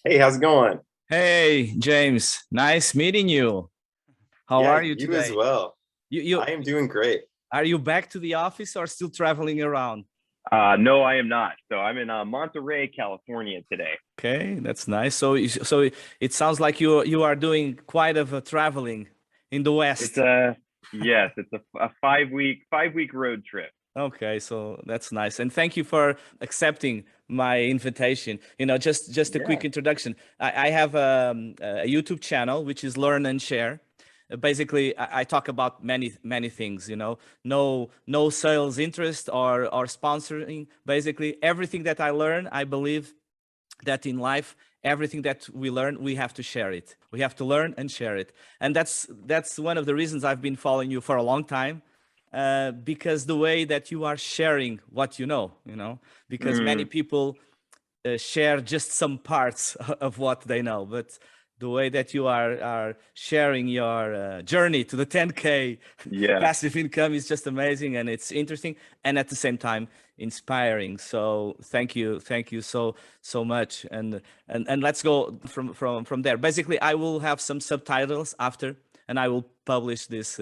Hey, how's it going? Hey, James, nice meeting you. How Yeah, are you you as today? well. You I am doing great. are you back to the office or still traveling around? No, I am not. So I'm in Monterey, California today. Okay, that's nice. So it sounds like you are doing quite of a traveling in the It's West. a yes, it's a 5 week road trip. Okay, so that's nice. And thank you for accepting my invitation. Just a Yeah. quick introduction. I have a YouTube channel which is Learn and Share. Basically, I talk about many things. No sales interest or sponsoring. Basically, everything that I learn, I believe that in life, everything that we learn, we have to share it. We have to learn and share it. And that's one of the reasons I've been following you for a long time, because the way that you are sharing what because many Mm, people share just some parts of what they know, but the way that you are sharing your journey to the 10K yeah. passive income is just amazing, and it's interesting, and at the same time inspiring. So thank you so much, and let's go from there. Basically, I will have some subtitles after, and I will publish this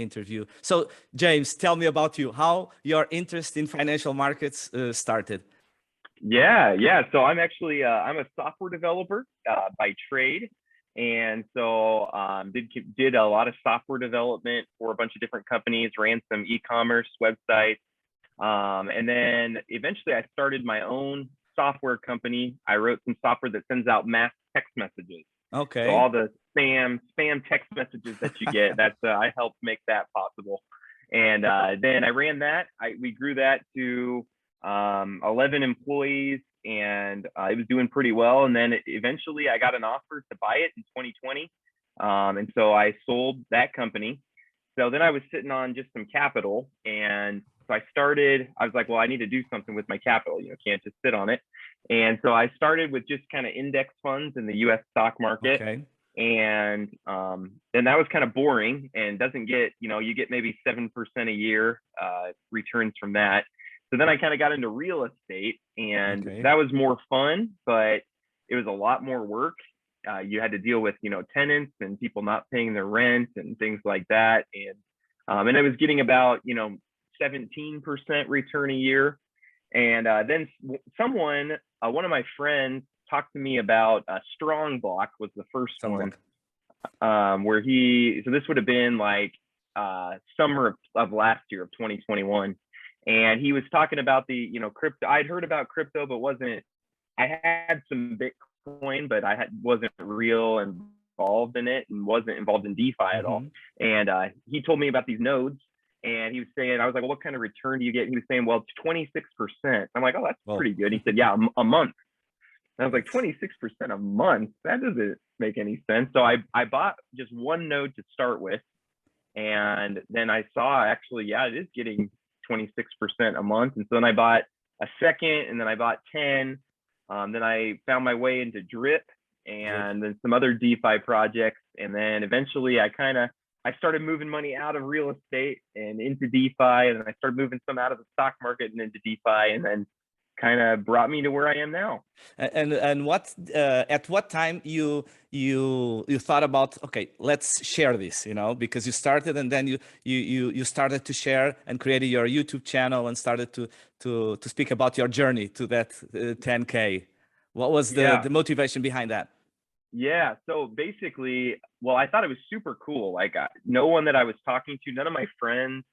interview. So, James, tell me about you. How your interest in financial markets started? Yeah. So I'm a software developer by trade, and so did a lot of software development for a bunch of different companies, ran some e-commerce websites, and then eventually I started my own software company. I wrote some software that sends out mass text messages. So Okay. all the spam text messages that you get, that's I helped make that possible. And then I ran that. We grew that to 11 employees, and it was doing pretty well. And then eventually I got an offer to buy it in 2020, and so I sold that company. So then I was sitting on just some capital, and so I started. I was like, well, I need to do something with my capital. Can't just sit on it. And so I started with just kind of index funds in the U.S. stock market, Okay. and then that was kind of boring and doesn't get, you get maybe 7% a year returns from that. So then I kind of got into real estate, and Okay. that was more fun, but it was a lot more work. You had to deal with, tenants and people not paying their rent and things like that. And I was getting about, 17% return a year. And then one of my friends talked to me about Strong Block was the first one, Sunblock. so this would have been like summer of last year of 2021. And he was talking about the, crypto. I'd heard about crypto, but I had some Bitcoin, but wasn't real involved in it and wasn't involved in DeFi at all. Mm-hmm. And he told me about these nodes, and he was saying, I was like, well, what kind of return do you get? And he was saying, well, it's 26%. I'm like, oh, that's Well, pretty good. He said, yeah, a month. And I was like, that's 26% a month? That doesn't make any sense. So I bought just one node to start with. And then I saw actually, yeah, it is getting 26% a month. And so then I bought a second, and then I bought 10. Then I found my way into Drip drip. and then some other DeFi projects. And then eventually I started moving money out of real estate and into DeFi. And then I started moving some out of the stock market and into DeFi. And then kind of brought me to where I am now. And what at what time you thought about, okay, let's share this, because you started, and then you started to share and created your YouTube channel and started to speak about your journey to that 10K. What was Yeah. the motivation behind that? Yeah. So basically, well, I thought it was super cool. Like, no one that I was talking to, none of my friends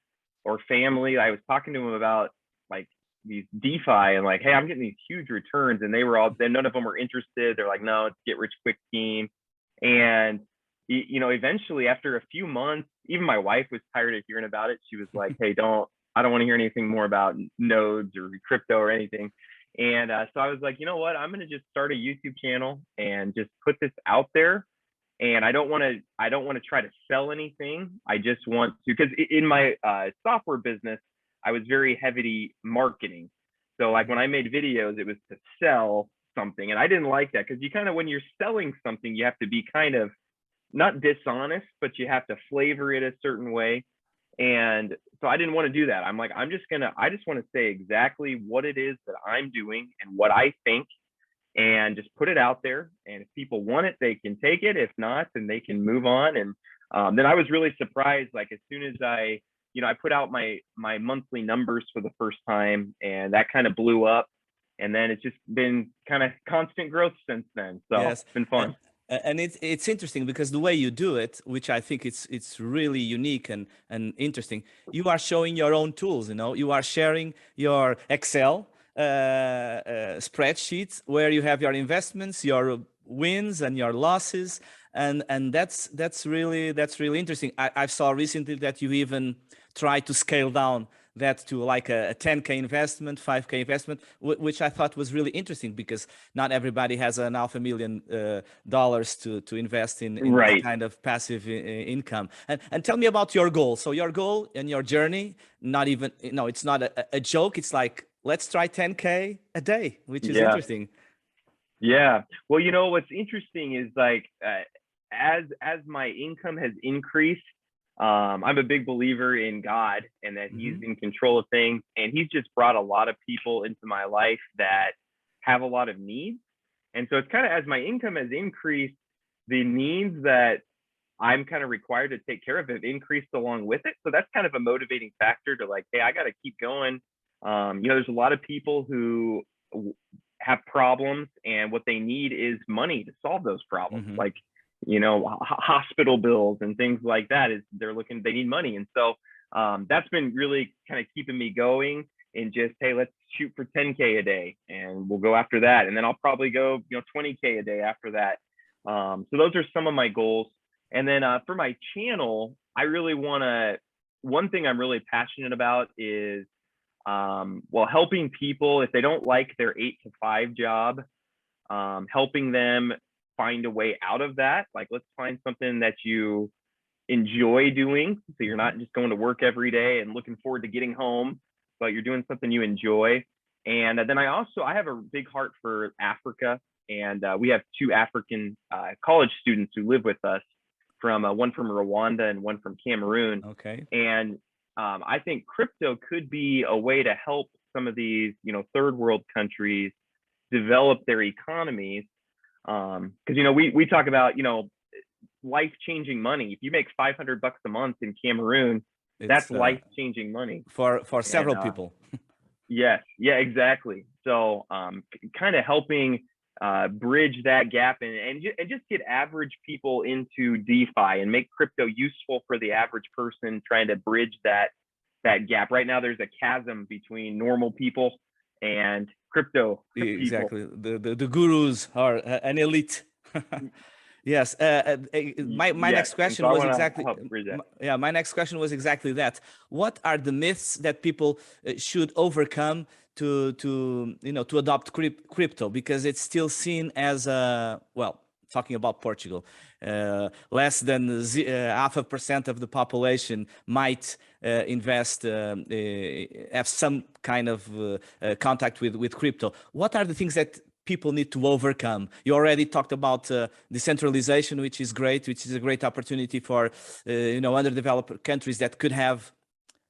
or family, I was talking to them about like these DeFi and like, hey, I'm getting these huge returns. And then none of them were interested. They're like, no, it's get rich quick scheme. And, eventually after a few months, even my wife was tired of hearing about it. She was like, hey, I don't want to hear anything more about nodes or crypto or anything. And so I was like, you know what? I'm going to just start a YouTube channel and just put this out there. And I don't want to try to sell anything. I just want to, because in my software business, I was very heavy marketing. So like when I made videos, it was to sell something. And I didn't like that, because when you're selling something, you have to be kind of not dishonest, but you have to flavor it a certain way. And so I didn't want to do that. I'm like, I just want to say exactly what it is that I'm doing and what I think. and just put it out there. And if people want it, they can take it. If not, then they can move on. And then I was really surprised, like as soon as I put out my monthly numbers for the first time, and that kind of blew up. And then it's just been kind of constant growth since then. So Yes. it's been fun. And it's interesting because the way you do it, which I think it's really unique and interesting, you are showing your own tools. You are sharing your Excel spreadsheets where you have your investments, your wins and your losses, and that's really interesting. I saw recently that you even try to scale down that to like a 10K investment, 5K investment, which I thought was really interesting because not everybody has an $500,000 to invest in Right. this kind of passive income. And tell me about your goal. So your goal and your journey, not even, it's not a joke. It's like, let's try 10K a day, which is interesting. Yeah. Well, what's interesting is like, as my income has increased, I'm a big believer in God and that he's in control of things. And he's just brought a lot of people into my life that have a lot of needs. And so it's kind of, as my income has increased, the needs that I'm kind of required to take care of have increased along with it. So that's kind of a motivating factor to like, hey, I got to keep going. There's a lot of people who have problems, and what they need is money to solve those problems. Like, hospital bills and things like that, they need money. And so that's been really kind of keeping me going, and just, hey, let's shoot for 10K a day and we'll go after that. And then I'll probably go, 20K a day after that. So those are some of my goals. And then for my channel, one thing I'm really passionate about is, helping people if they don't like their 8-to-5 job, helping them find a way out of that. Like, let's find something that you enjoy doing, so you're not just going to work every day and looking forward to getting home, but you're doing something you enjoy. And then I have a big heart for Africa, and we have 2 African college students who live with us, one from Rwanda and one from Cameroon. Okay. And I think crypto could be a way to help some of these, third world countries develop their economies. Because we talk about life-changing money. If you make $500 a month in Cameroon, that's life-changing money for several people. Yes, yeah, exactly. So kind of helping bridge that gap and just get average people into DeFi and make crypto useful for the average person trying to bridge that gap. Right now, there's a chasm between normal people and crypto people. Exactly. The gurus are an elite. Yes. My next question was exactly. My next question was exactly that. What are the myths that people should overcome to adopt crypto, because it's still seen as talking about Portugal, less than 0.5% of the population might invest, have some kind of contact with crypto. What are the things that people need to overcome? You already talked about decentralization, which is great, which is a great opportunity for underdeveloped countries that could have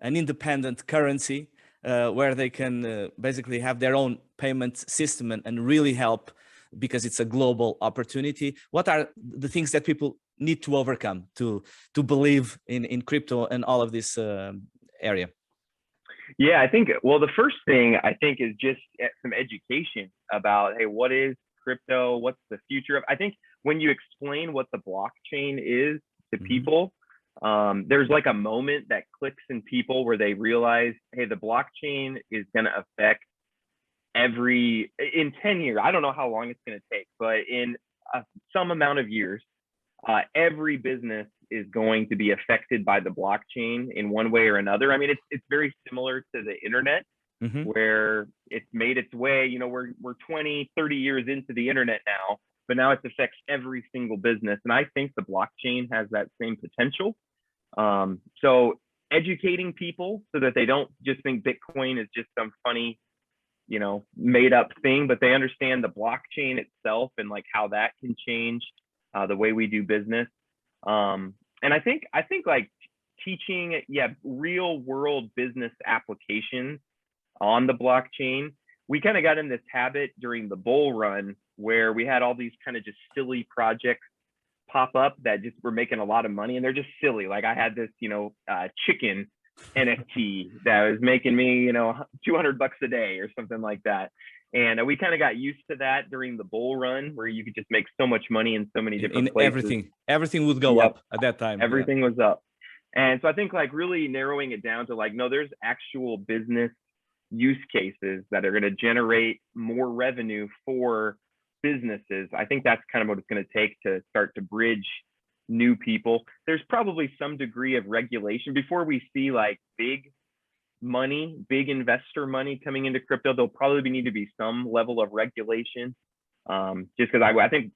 an independent currency where they can basically have their own payment system and really help, because it's a global opportunity. What are the things that people need to overcome to believe in crypto and all of this area? Yeah, I think, the first thing I think is just some education about, hey, what is crypto? What's the future of? I think when you explain what the blockchain is to people, there's like a moment that clicks in people where they realize, hey, the blockchain is going to affect in 10 years. I don't know how long it's going to take, but in some amount of years, every business is going to be affected by the blockchain in one way or another. I mean, it's very similar to the internet, where it's made its way. We're 20, 30 years into the internet now, but now it affects every single business. And I think the blockchain has that same potential. So educating people so that they don't just think Bitcoin is just some funny, made up thing, but they understand the blockchain itself and like how that can change the way we do business. And I think like teaching, real world business applications on the blockchain. We kind of got in this habit during the bull run where we had all these kind of just silly projects pop up that just were making a lot of money, and they're just silly. Like I had this, chicken NFT that was making me, $200 a day or something like that. And we kind of got used to that during the bull run, where you could just make so much money in so many different places. Everything would go up at that time. Everything was up. And so I think like really narrowing it down to like, no, there's actual business use cases that are going to generate more revenue for businesses. I think that's kind of what it's going to take to start to bridge new people. There's probably some degree of regulation before we see like big money, big investor money coming into crypto. There'll probably need to be some level of regulation. Just because I think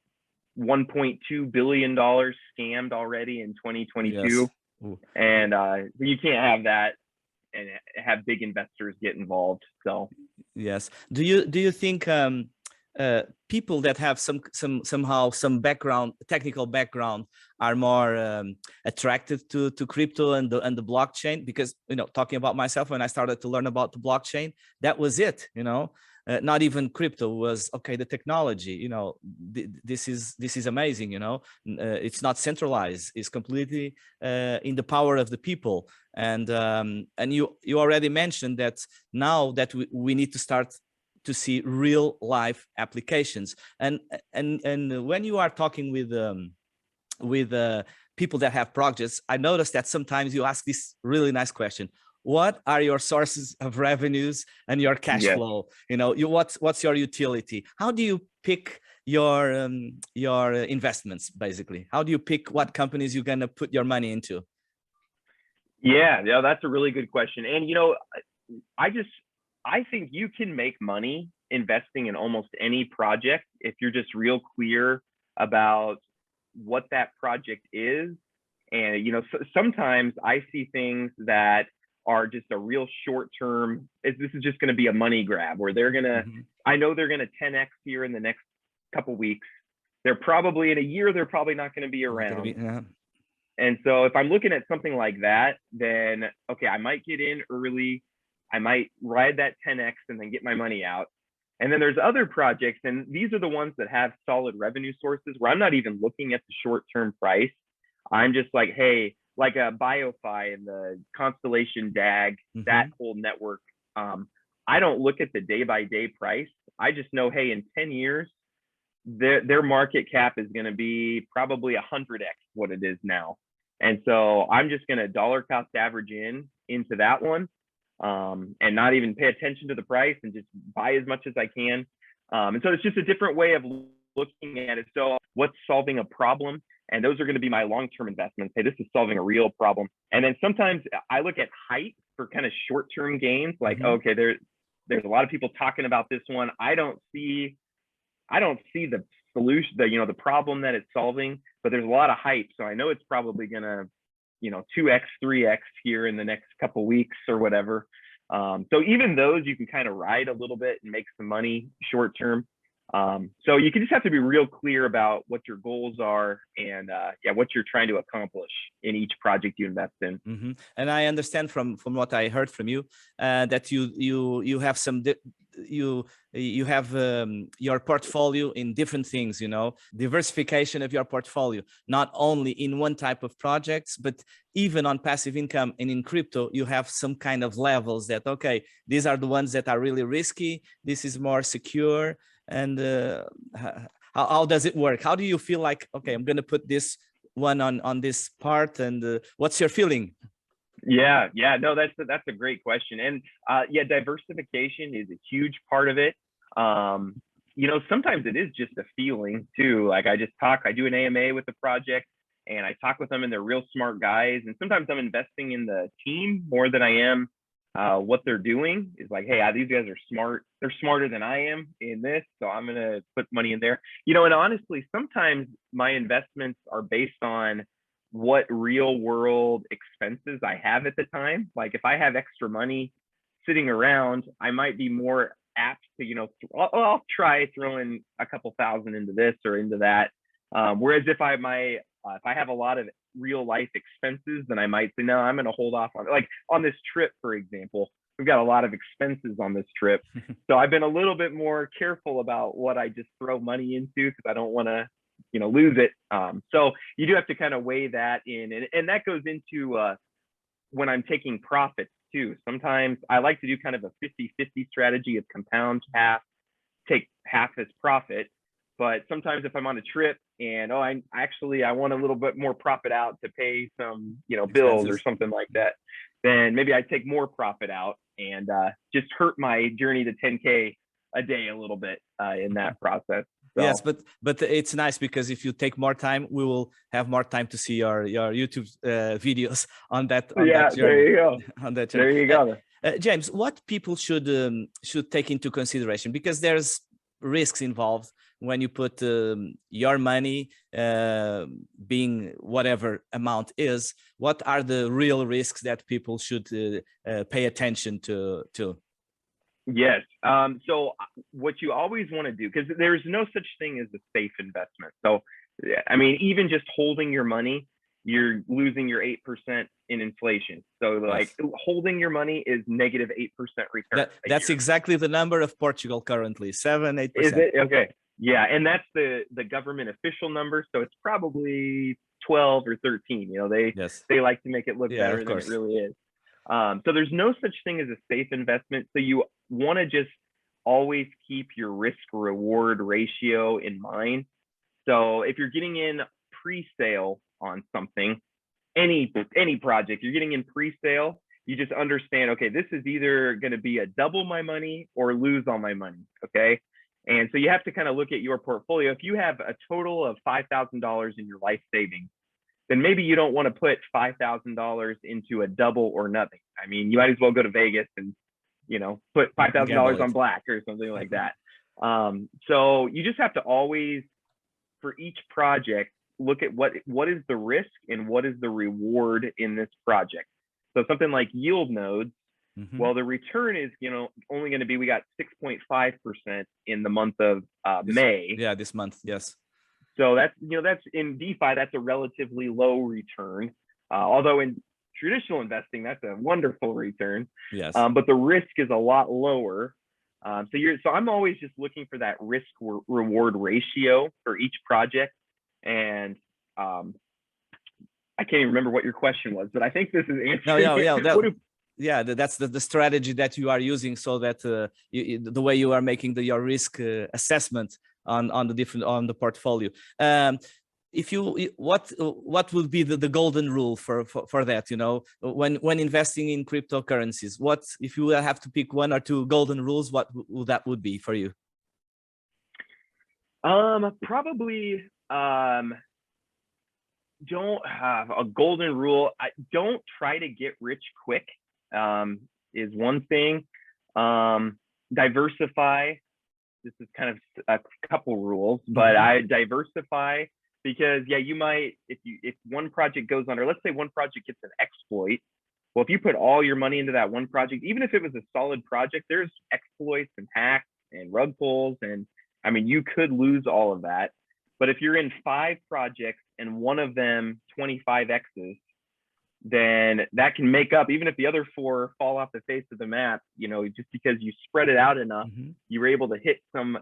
$1.2 billion scammed already in 2022. Yes. And you can't have that and have big investors get involved. So yes, do you think people that have somehow some background, technical background, are more attracted to crypto and the blockchain? Because talking about myself, when I started to learn about the blockchain, that was it. Not even crypto was okay. The technology, this is amazing. It's not centralized; it's completely in the power of the people. And you already mentioned that now that we need to start to see real life applications. And when you are talking with people that have projects, I noticed that sometimes you ask this really nice question: what are your sources of revenues and your cash flow? What's your utility? How do you pick your investments? Basically, how do you pick what companies you're gonna put your money into? Yeah, that's a really good question. And I think you can make money investing in almost any project if you're just real clear about what that project is. And sometimes I see things that are just a real short term. This is just going to be a money grab where they're going to, I know they're going to 10x here in the next couple weeks. They're probably in a year, they're probably not going to be around. And so if I'm looking at something like that, then, okay, I might get in early. I might ride that 10x and then get my money out. And then there's other projects, and these are the ones that have solid revenue sources where I'm not even looking at the short-term price. I'm just like, hey, like a BioFi and the Constellation DAG, that whole network. I don't look at the day-by-day price. I just know, hey, in 10 years, their market cap is going to be probably 100x what it is now. And so I'm just going to dollar cost average into that one, and not even pay attention to the price and just buy as much as I can. And so it's just a different way of looking at it. So what's solving a problem? And those are going to be my long-term investments. Hey, this is solving a real problem. And then sometimes I look at hype for kind of short-term gains. Like, okay, there's a lot of people talking about this one. I don't see the solution, the problem that it's solving, but there's a lot of hype. So I know it's probably gonna, 2x, 3x here in the next couple weeks or whatever. So even those you can kind of ride a little bit and make some money short term. So you can just have to be real clear about what your goals are and what you're trying to accomplish in each project you invest in. And I understand from what I heard from you that you have some you have your portfolio in different things, diversification of your portfolio, not only in one type of projects, but even on passive income and in crypto, you have some kind of levels that, okay, these are the ones that are really risky. This is more secure. And how does it work? How do you feel like, okay, I'm going to put this one on this part, and what's your feeling? Yeah, no, that's a great question. And diversification is a huge part of it. Sometimes it is just a feeling too. Like I do an AMA with the project and I talk with them, and they're real smart guys. And sometimes I'm investing in the team more than I am what they're doing. Is like, hey, these guys are smart. They're smarter than I am in this, so I'm going to put money in there. And honestly, sometimes my investments are based on what real world expenses I have at the time. Like if I have extra money sitting around, I might be more apt to, I'll try throwing a couple thousand into this or into that. Whereas if I have a lot of real life expenses, then I might say, no, I'm going to hold off on it. Like on this trip, for example, we've got a lot of expenses on this trip. So I've been a little bit more careful about what I just throw money into, because I don't want to, lose it. So you do have to kind of weigh that in, and that goes into when I'm taking profits too. Sometimes I like to do kind of a 50-50 strategy of compound half, take half as profit. But sometimes if I'm on a trip and I want a little bit more profit out to pay some bills or something like that, then maybe I take more profit out and just hurt my journey to 10K a day a little bit in that process. So. Yes, but it's nice, because if you take more time, we will have more time to see your YouTube videos on that. On that journey. There you go. On that journey. There you go. James, what people should take into consideration, because there's risks involved when you put your money, being whatever amount is. What are the real risks that people should pay attention to? Yes. So what you always want to do, because there's no such thing as a safe investment. So, I mean, even just holding your money, you're losing your 8% in inflation. So like holding your money is negative 8% return. That's exactly the number of Portugal currently, 7-8%. Is it? Okay. Yeah. And that's the government official number. So it's probably 12 or 13. They like to make it look better than it really is. So there's no such thing as a safe investment. So you want to just always keep your risk reward ratio in mind. So if you're getting in pre-sale on something, any project you're getting in pre-sale, you just understand, okay, this is either going to be a double my money or lose all my money. Okay. And so you have to kind of look at your portfolio. If you have a total of $5,000 in your life savings, then maybe you don't want to put $5,000 into a double or nothing. I mean, you might as well go to Vegas and, put $5,000 on black or something like that. So you just have to always, for each project, look at what is the risk and what is the reward in this project. So something like yield nodes, well, the return is, only going to be, we got 6.5% in the month of May. Yeah, this month. Yes. So that's, that's in DeFi, that's a relatively low return. Although in traditional investing, that's a wonderful return. Yes. But the risk is a lot lower. So I'm always just looking for that risk reward ratio for each project. And I can't even remember what your question was, but I think this is answering. That's the strategy that you are using, so that the way you are making your risk assessment on the portfolio. What would be the golden rule for that? When investing in cryptocurrencies, what if you have to pick one or two golden rules? What would be for you? Probably don't have a golden rule. Don't try to get rich quick. Is one thing. Diversify. This is kind of a couple rules, but I diversify, because you might, if one project goes under, let's say one project gets an exploit. Well, if you put all your money into that one project, even if it was a solid project, there's exploits and hacks and rug pulls, and I mean, you could lose all of that. But if you're in 5 projects and one of them 25x's, then that can make up, even if the other 4 fall off the face of the map, just because you spread it out enough, you were able to hit some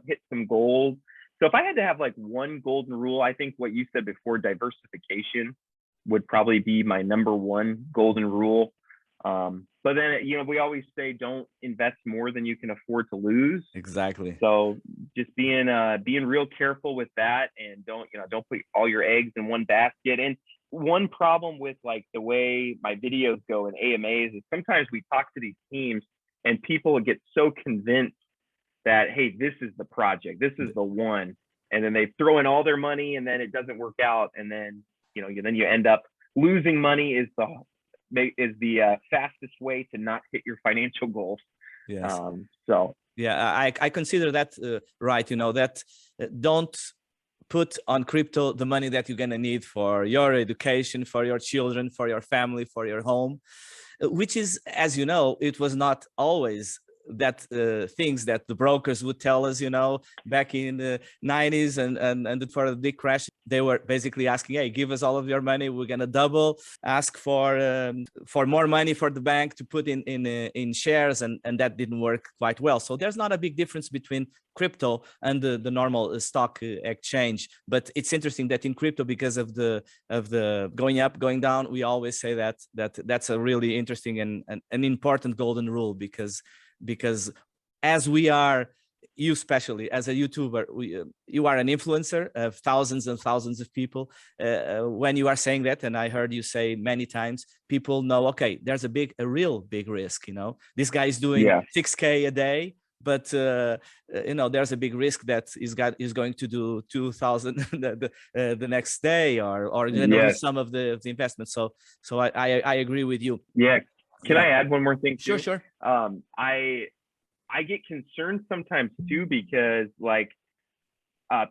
gold. So if I had to have like one golden rule, I think what you said before, diversification, would probably be my number one golden rule. But then, we always say don't invest more than you can afford to lose. Exactly. So just being real careful with that, and don't put all your eggs in one basket. And one problem with like the way my videos go in AMAs is sometimes we talk to these teams and people get so convinced that, hey, this is the project, this is the one, and then they throw in all their money and then it doesn't work out, and then you end up losing money. Is the fastest way to not hit your financial goals. Yes. So yeah, I consider that right. That don't put on crypto the money that you're gonna need for your education, for your children, for your family, for your home, which is, as you know, it was not always that things that the brokers would tell us, you know, back in the 90s and for the big crash, they were basically asking, hey, give us all of your money, we're gonna double, ask for more money for the bank to put in shares, and that didn't work quite well. So there's not a big difference between crypto and the normal stock exchange. But it's interesting that in crypto, because of the going up, going down, we always say that's a really interesting and an important golden rule, because as we are, you especially as a YouTuber, you are an influencer of thousands and thousands of people. When you are saying that, and I heard you say many times, people know, okay, there's a real big risk. You know, this guy is doing 6K a day, but you know, there's a big risk that is going to do 2,000 the next day, or you know, lose some of the investment. So I agree with you. Yeah. Can I add one more thing too? Sure. I get concerned sometimes too, because like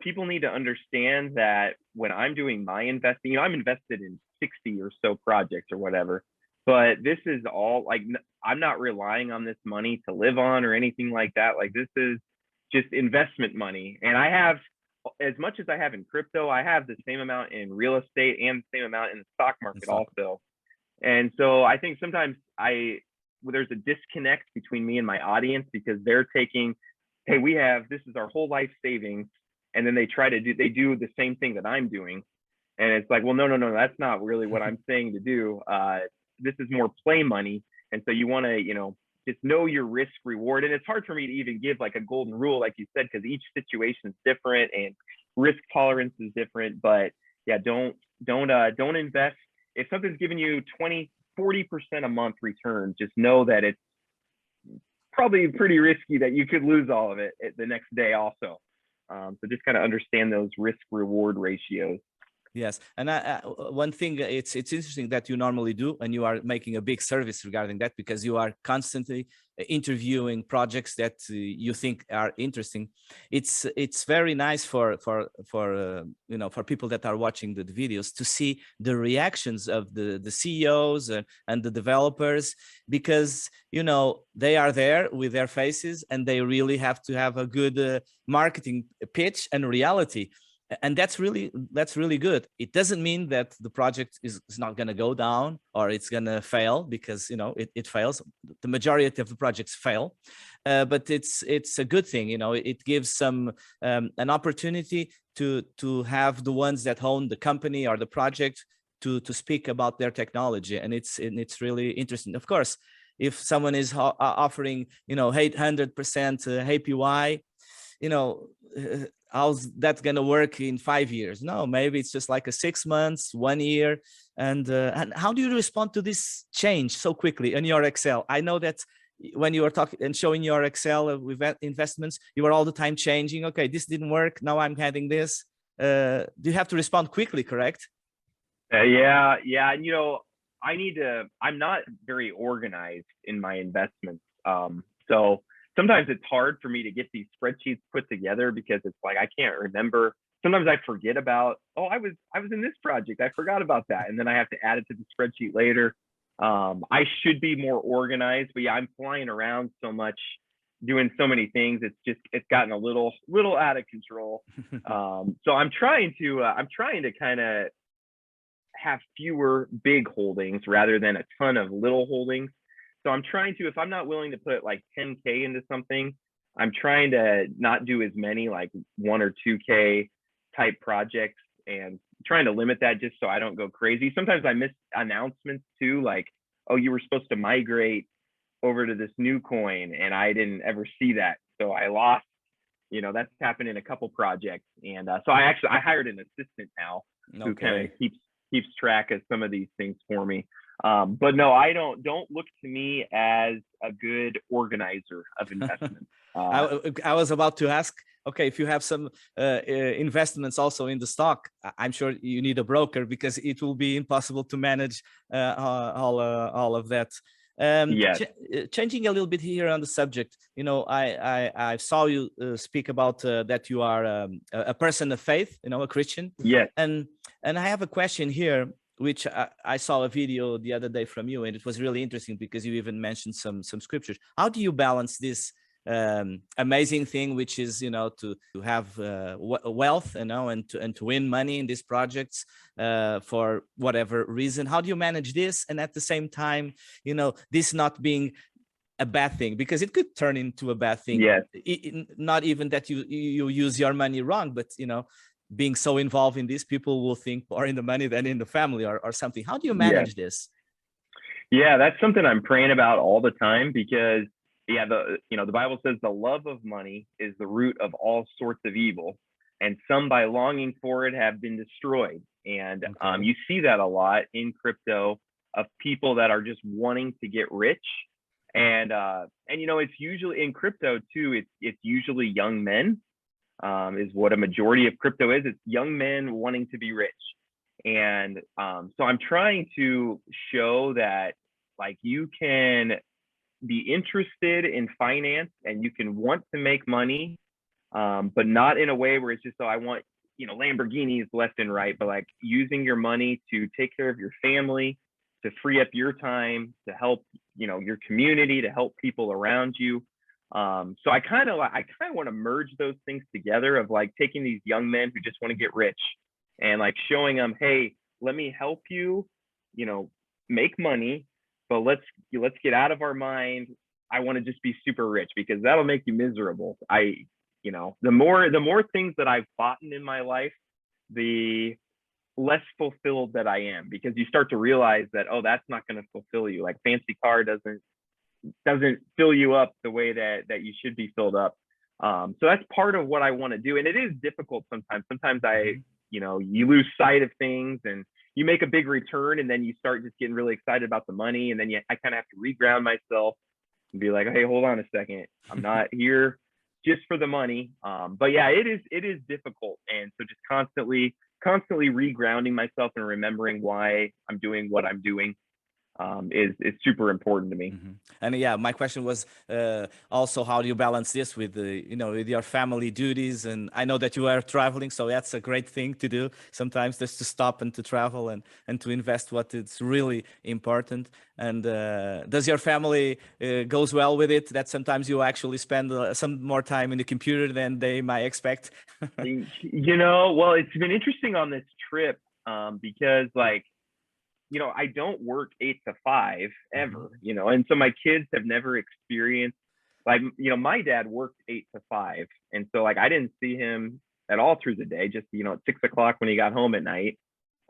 people need to understand that when I'm doing my investing, you know, I'm invested in 60 or so projects or whatever, but this is all like, I'm not relying on this money to live on or anything like that. Like, this is just investment money. And I have, as much as I have in crypto, I have the same amount in real estate and the same amount in the stock market also. And so I think sometimes there's a disconnect between me and my audience, because they're taking, hey, this is our whole life savings, and then they do the same thing that I'm doing. And it's like, well, no, that's not really what I'm saying to do. This is more play money. And so you want to, you know, just know your risk reward. And it's hard for me to even give like a golden rule, like you said, because each situation is different and risk tolerance is different. But yeah, don't invest. If something's giving you 20-40% a month return, just know that it's probably pretty risky that you could lose all of it the next day also. So just kind of understand those risk reward ratios. Yes, and one thing, it's interesting that you normally do, and you are making a big service regarding that, because you are constantly interviewing projects that you think are interesting. It's very nice for you know, for people that are watching the videos to see the reactions of the CEOs and the developers, because you know, they are there with their faces, and they really have to have a good marketing pitch and reality. And that's really good. It doesn't mean that the project is not going to go down or it's going to fail, because you know, it fails. The majority of the projects fail, but it's a good thing. You know, it gives some an opportunity to have the ones that own the company or the project to speak about their technology, and it's really interesting. Of course, if someone is offering, you know, 800% APY, you know, how's that going to work in 5 years? No, maybe it's just like a 6 months, 1 year. And how do you respond to this change so quickly in your Excel? I know that when you were talking and showing your Excel with investments, you were all the time changing. Okay, this didn't work. Now I'm having this. Do you have to respond quickly, correct? Yeah. You know, I'm not very organized in my investments. So sometimes it's hard for me to get these spreadsheets put together, because it's like, I can't remember. Sometimes I forget about, oh, I was in this project, I forgot about that. And then I have to add it to the spreadsheet later. I should be more organized, but yeah, I'm flying around so much, doing so many things. It's gotten a little out of control. So I'm trying to kind of have fewer big holdings rather than a ton of little holdings. So I'm trying to, if I'm not willing to put like 10K into something, I'm trying to not do as many like 1 or 2K type projects, and trying to limit that just so I don't go crazy. Sometimes I miss announcements too, like, oh, you were supposed to migrate over to this new coin, and I didn't ever see that. So I lost, you know, that's happened in a couple projects. And so I hired an assistant now who kind of keeps track of some of these things for me. But no, I don't look to me as a good organizer of investments. I was about to ask, okay, if you have some investments also in the stock, I'm sure you need a broker, because it will be impossible to manage all of that. Yes. Changing a little bit here on the subject, you know, I saw you speak about that you are a person of faith, you know, a Christian. Yes. And I have a question here. which I saw a video the other day from you, and it was really interesting because you even mentioned some scriptures. How do you balance this amazing thing, which is, you know, to have wealth, you know, and to win money in these projects for whatever reason? How do you manage this, and at the same time, you know, this not being a bad thing, because it could turn into a bad thing? Yes. Not even that you use your money wrong, but, you know, being so involved in this, people will think more in the money than in the family or something. How do you manage this? Yeah, that's something I'm praying about all the time, because the Bible says the love of money is the root of all sorts of evil, and some by longing for it have been destroyed. And you see that a lot in crypto, of people that are just wanting to get rich. And you know, it's usually in crypto too, it's usually young men, is what a majority of crypto is. It's young men wanting to be rich. And so I'm trying to show that, like, you can be interested in finance and you can want to make money, but not in a way where it's just, oh, I want, you know, Lamborghinis left and right, but like using your money to take care of your family, to free up your time, to help, you know, your community, to help people around you. So I kind of want to merge those things together, of like taking these young men who just want to get rich and like showing them, hey, let me help you, you know, make money, but let's get out of our mind, I want to just be super rich, because that'll make you miserable. You know, the more things that I've bought in my life, the less fulfilled that I am, because you start to realize that, oh, that's not going to fulfill you. Like, fancy car doesn't fill you up the way that you should be filled up. So that's part of what I want to do. And it is difficult sometimes. Sometimes you know, you lose sight of things, and you make a big return, and then you start just getting really excited about the money. And then I kind of have to reground myself and be like, hey, hold on a second. I'm not here just for the money. But yeah, it is difficult. And so just constantly regrounding myself and remembering why I'm doing what I'm doing is super important to me. And yeah, my question was also, how do you balance this with with your family duties? And I know that you are traveling, so that's a great thing to do sometimes, just to stop and to travel and to invest what is really important. And does your family goes well with it, that sometimes you actually spend some more time in the computer than they might expect? You know, well, it's been interesting on this trip, because, like, you know, I don't work 8 to 5 ever, you know, and so my kids have never experienced, like, you know, my dad worked 8 to 5. And so, like, I didn't see him at all through the day, just, you know, at 6 o'clock when he got home at night.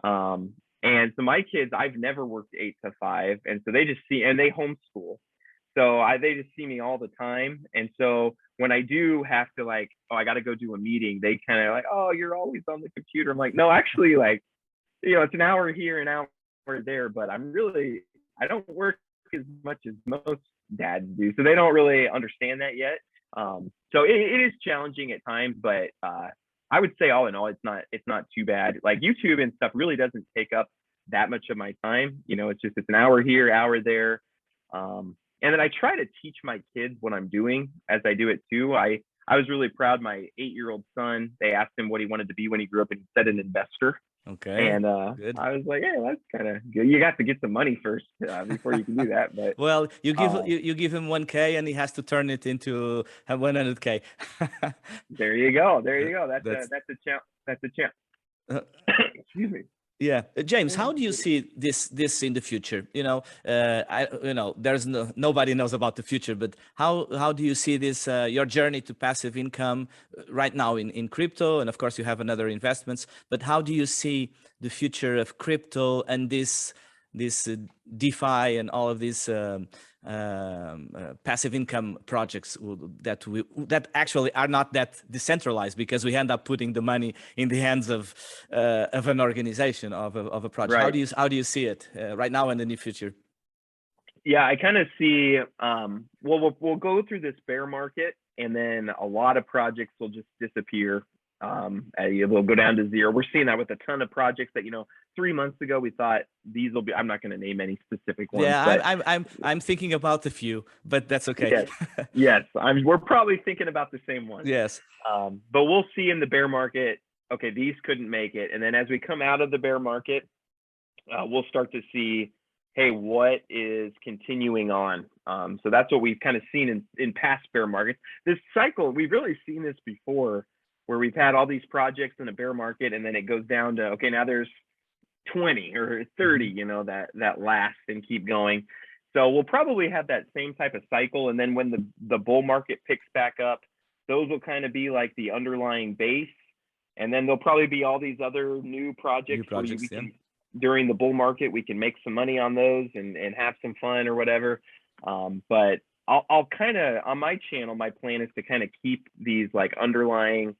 And so my kids, I've never worked 8 to 5. And so they just see, and they homeschool. So they just see me all the time. And so when I do have to, like, oh, I got to go do a meeting, they kind of like, oh, you're always on the computer. I'm like, no, actually, like, you know, it's an hour here, an hour there, but I don't work as much as most dads do, so they don't really understand that yet. So it is challenging at times, but I would say all in all, it's not too bad. Like, YouTube and stuff really doesn't take up that much of my time. You know, it's an hour here, hour there. And then I try to teach my kids what I'm doing as I do it too. I was really proud. My 8-year-old son, they asked him what he wanted to be when he grew up, and he said an investor. Okay. And good. I was like, hey, that's kind of good. You got to get some money first before you can do that. But well, you give him 1K and he has to turn it into 100K. There you go. That's a champ. That's a champ. Excuse me. Yeah, James, how do you see this in the future? You know, there's nobody knows about the future, but how do you see this your journey to passive income right now in crypto? And of course, you have another investments. But how do you see the future of crypto and this DeFi and all of these passive income projects that actually are not that decentralized, because we end up putting the money in the hands of an organization, of a project. Right. How do you see it right now and in the future? Yeah, I kind of see. Well, we'll go through this bear market, and then a lot of projects will just disappear. They'll go down to zero. We're seeing that with a ton of projects that, you know, 3 months ago we thought these will be. I'm not going to name any specific ones. Yeah, I'm thinking about a few, but that's okay. Yes. We're probably thinking about the same ones. Yes. But we'll see in the bear market. Okay, these couldn't make it, and then as we come out of the bear market, we'll start to see, hey, what is continuing on? So that's what we've kind of seen in past bear markets. This cycle, we've really seen this before, where we've had all these projects in a bear market, and then it goes down to, okay, now there's 20 or 30, you know, that last and keep going. So we'll probably have that same type of cycle. And then when the bull market picks back up, those will kind of be like the underlying base. And then there'll probably be all these other new projects where we can, during the bull market, we can make some money on those and have some fun or whatever. But I'll kind of, on my channel, my plan is to kind of keep these like underlying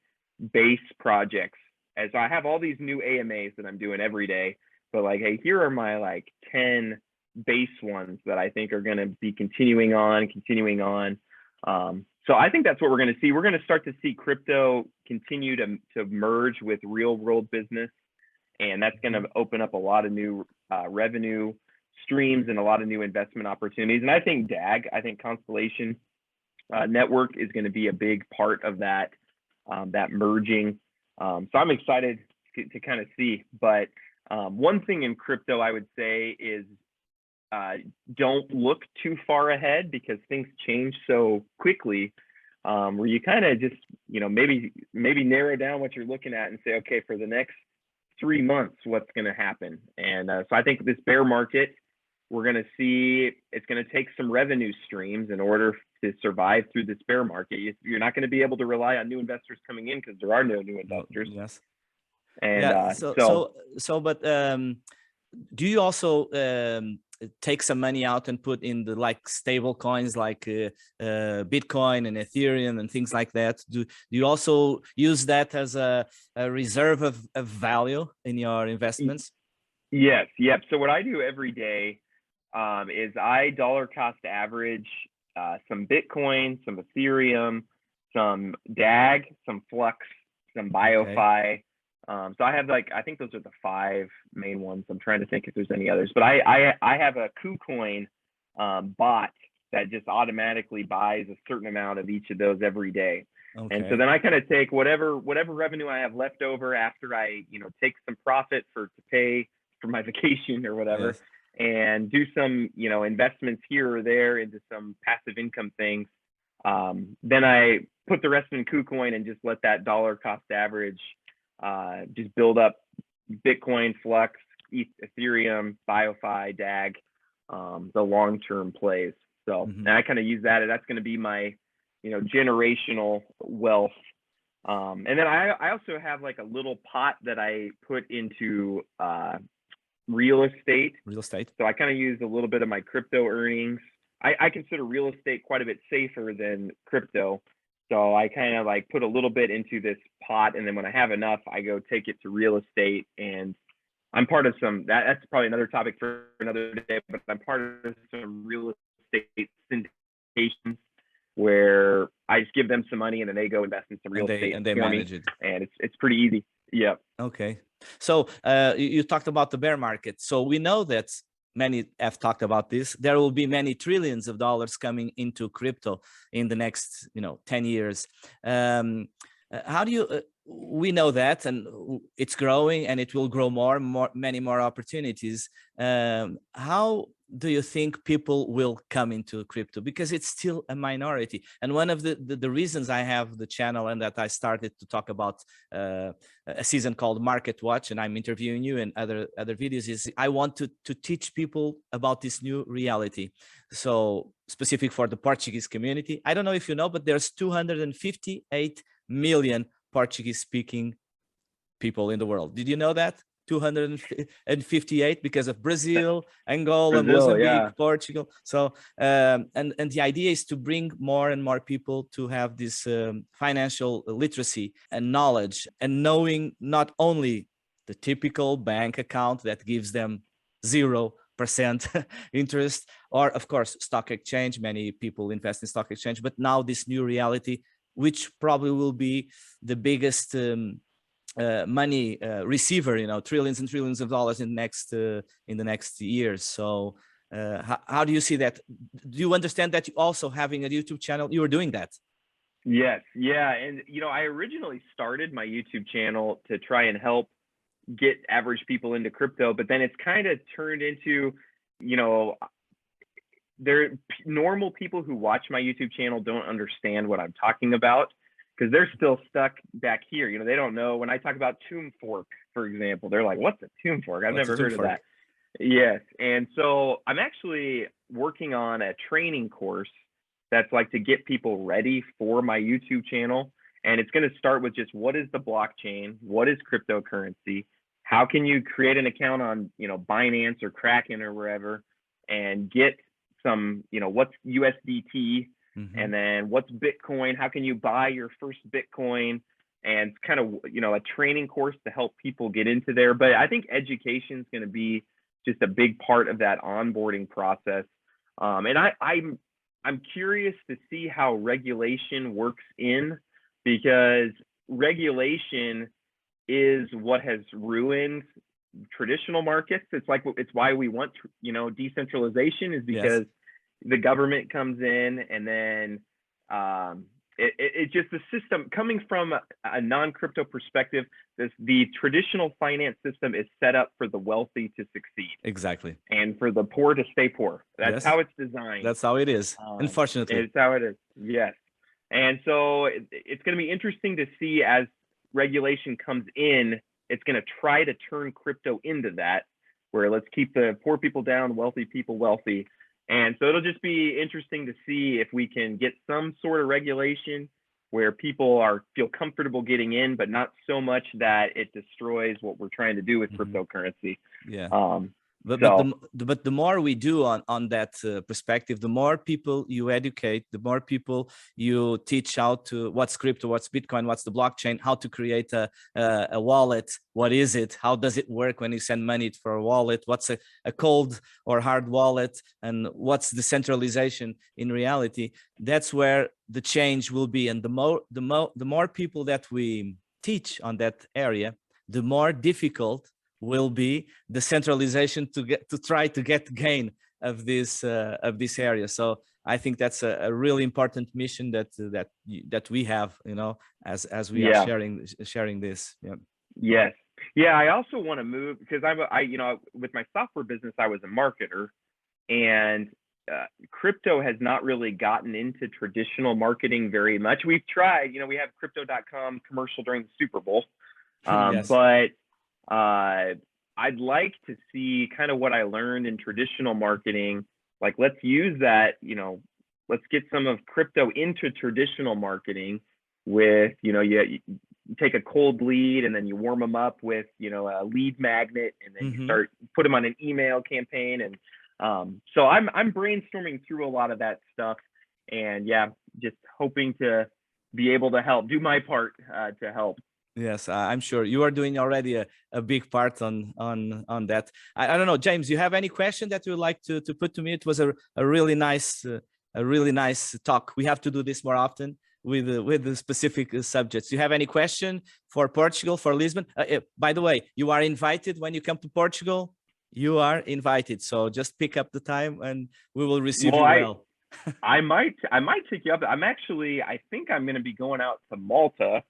base projects, as I have all these new AMAs that I'm doing every day. But like, hey, here are my like 10 base ones that I think are going to be continuing on. So I think that's what we're going to see. We're going to start to see crypto continue to merge with real world business. And that's going to open up a lot of new revenue streams and a lot of new investment opportunities. And I think DAG, Constellation Network, is going to be a big part of that, that merging. So I'm excited to kind of see. But one thing in crypto I would say is don't look too far ahead, because things change so quickly, where you kind of just, you know, maybe narrow down what you're looking at and say, okay, for the next 3 months, what's going to happen? And so I think this bear market, we're going to see it's going to take some revenue streams in order to survive through this bear market. You're not going to be able to rely on new investors coming in, because there are no new investors. Yes. And yeah. But do you also take some money out and put in the like stable coins like Bitcoin and Ethereum and things like that? Do you also use that as a reserve of value in your investments? Yes. Yep. So what I do every day is I dollar cost average some Bitcoin, some Ethereum, some DAG, some Flux, some BioFi. Okay. So I have like, I think those are the 5 main ones. I'm trying to think if there's any others, but I have a KuCoin bot that just automatically buys a certain amount of each of those every day. Okay. And so then I kind of take whatever revenue I have left over after I, you know, take some profit to pay for my vacation or whatever. Yes. And do some, you know, investments here or there into some passive income things. Then I put the rest in KuCoin and just let that dollar cost average just build up Bitcoin, Flux, Ethereum, BioFi, DAG, the long-term plays. So and I kind of use that, and that's going to be my, you know, generational wealth. And then I also have like a little pot that I put into real estate. So I kind of use a little bit of my crypto earnings. I consider real estate quite a bit safer than crypto. So I kind of like put a little bit into this pot, and then when I have enough, I go take it to real estate. And I'm part of some, that's probably another topic for another day, but I'm part of some real estate syndications where I just give them some money and then they go invest in some real estate and they manage it. And it's pretty easy. Yeah. Okay. So you talked about the bear market. So we know that many have talked about this. There will be many trillions of dollars coming into crypto in the next, 10 years. How do you, we know that, and it's growing and it will grow many more opportunities. How do you think people will come into crypto? Because it's still a minority. And one of the reasons I have the channel and that I started to talk about a season called MarketWatch, and I'm interviewing you and other videos, is I want to teach people about this new reality. So specific for the Portuguese community, I don't know if you know, but there's 258 million Portuguese speaking people in the world. Did you know that? 258 because of Brazil, Angola, Mozambique, yeah. Portugal. So and the idea is to bring more and more people to have this financial literacy and knowledge, and knowing not only the typical bank account that gives them 0% interest, or of course stock exchange. Many people invest in stock exchange, but now this new reality, which probably will be the biggest money receiver, trillions and trillions of dollars in the next years. So how do you see that? Do you understand that you also having a YouTube channel, you were doing that? Yes. Yeah. And I originally started my YouTube channel to try and help get average people into crypto, but then it's kind of turned into, you know, normal people who watch my YouTube channel don't understand what I'm talking about because they're still stuck back here. You know, they don't know when I talk about tomb fork, for example, they're like, what's a tomb fork? I've never heard of that. Yes. And so I'm actually working on a training course that's like to get people ready for my YouTube channel. And it's going to start with just what is the blockchain? What is cryptocurrency? How can you create an account on, you know, Binance or Kraken or wherever and get some, you know, what's USDT and then what's Bitcoin? How can you buy your first Bitcoin? And kind of, you know, a training course to help people get into there. But I think education is going to be just a big part of that onboarding process. And I'm curious to see how regulation works in, because regulation is what has ruined traditional markets. It's why we want, you know, decentralization, is because the government comes in and then it just, the system coming from a non-crypto perspective, the traditional finance system is set up for the wealthy to succeed. Exactly. And for the poor to stay poor. That's how it's designed. That's how it is. Unfortunately. It's how it is. Yes. And so it's going to be interesting to see as regulation comes in, it's going to try to turn crypto into that, where let's keep the poor people down, wealthy people wealthy. And so it'll just be interesting to see if we can get some sort of regulation where people feel comfortable getting in, but not so much that it destroys what we're trying to do with cryptocurrency. Yeah. But the more we do on that perspective, the more people you educate, the more people you teach how to what's crypto, what's Bitcoin, what's the blockchain, how to create a wallet, what is it, how does it work when you send money for a wallet, what's a cold or hard wallet, and what's decentralization in reality. That's where the change will be. And the more people that we teach on that area, the more difficult will be the centralization to try to get gain of this area. So I think that's a really important mission that we have, you know, as we are sharing this. Yeah. Yes. Yeah. I also want to move because I you know, with my software business, I was a marketer, and crypto has not really gotten into traditional marketing very much. We've tried, you know, we have crypto.com commercial during the Super Bowl, but I'd like to see kind of what I learned in traditional marketing. Like, let's use that, you know, let's get some of crypto into traditional marketing with, you know, you take a cold lead and then you warm them up with, you know, a lead magnet, and then you put them on an email campaign. And so I'm brainstorming through a lot of that stuff, and just hoping to be able to do my part to help. Yes, I'm sure you are doing already a big part on that. I don't know, James, you have any question that you would like to put to me? It was a really nice talk. We have to do this more often with the specific subjects. You have any question for Portugal, for Lisbon? By the way, you are invited when you come to Portugal. You are invited. So just pick up the time and we will receive you well. I might take you up. I think I'm going to be going out to Malta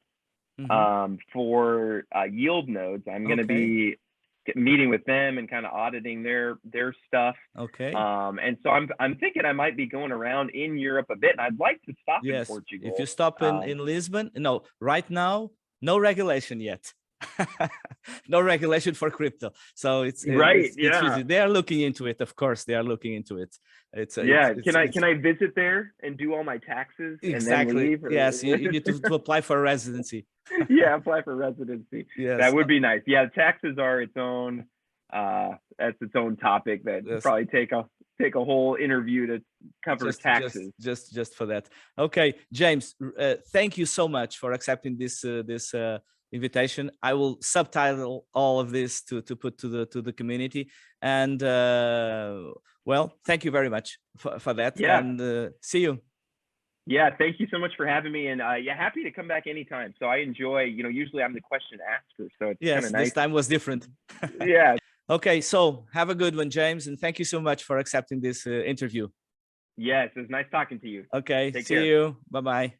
for yield nodes. I'm going to be meeting with them and kind of auditing their stuff. Okay. And so I'm thinking I might be going around in Europe a bit, and I'd like to stop in Portugal. If you stop in Lisbon, no, right now, no regulation yet. No regulation for crypto, so it's easy. They are looking into it. Of course, they are looking into it. Can I visit there and do all my taxes? Exactly. And then leave, yes, you need to apply for residency. Apply for residency. Yes, that would be nice. Yeah, taxes are its own. That's its own topic. That probably take a whole interview to cover taxes. Just for that. Okay, James, thank you so much for accepting this invitation. I will subtitle all of this to put to the community, and well, thank you very much for that. And see you. Thank you so much for having me, and happy to come back anytime. So I enjoy, you know, usually I'm the question asker, so it's kind of nice. This time was different. Okay, so have a good one, James, and thank you so much for accepting this interview. Yes, it was nice talking to you. Okay, see you. Bye-bye.